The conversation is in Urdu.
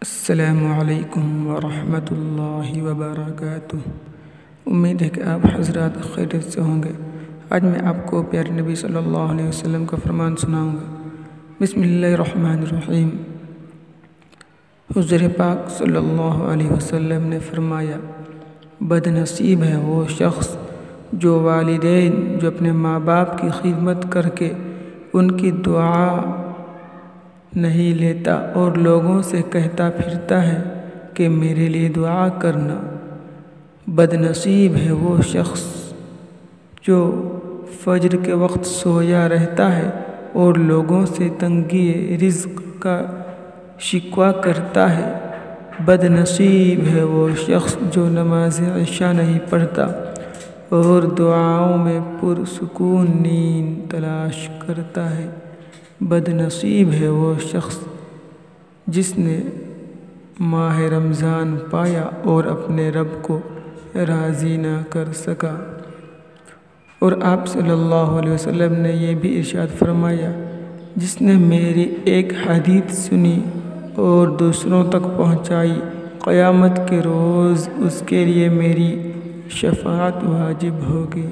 السلام علیکم ورحمۃ اللہ وبرکاتہ۔ امید ہے کہ آپ حضرات خیریت سے ہوں گے۔ آج میں آپ کو پیارے نبی صلی اللہ علیہ وسلم کا فرمان سناؤں گا۔ بسم اللہ الرحمن الرحیم۔ حضور پاک صلی اللہ علیہ وسلم نے فرمایا، بد نصیب ہے وہ شخص جو والدین جو اپنے ماں باپ کی خدمت کر کے ان کی دعا نہیں لیتا اور لوگوں سے کہتا پھرتا ہے کہ میرے لیے دعا کرنا۔ بد نصیب ہے وہ شخص جو فجر کے وقت سویا رہتا ہے اور لوگوں سے تنگی رزق کا شکوہ کرتا ہے۔ بد نصیب ہے وہ شخص جو نماز عشاء نہیں پڑھتا اور دعاؤں میں پرسکون نیند تلاش کرتا ہے۔ بد نصیب ہے وہ شخص جس نے ماہ رمضان پایا اور اپنے رب کو راضی نہ کر سکا۔ اور آپ صلی اللہ علیہ وسلم نے یہ بھی ارشاد فرمایا، جس نے میری ایک حدیث سنی اور دوسروں تک پہنچائی، قیامت کے روز اس کے لیے میری شفاعت واجب ہوگی۔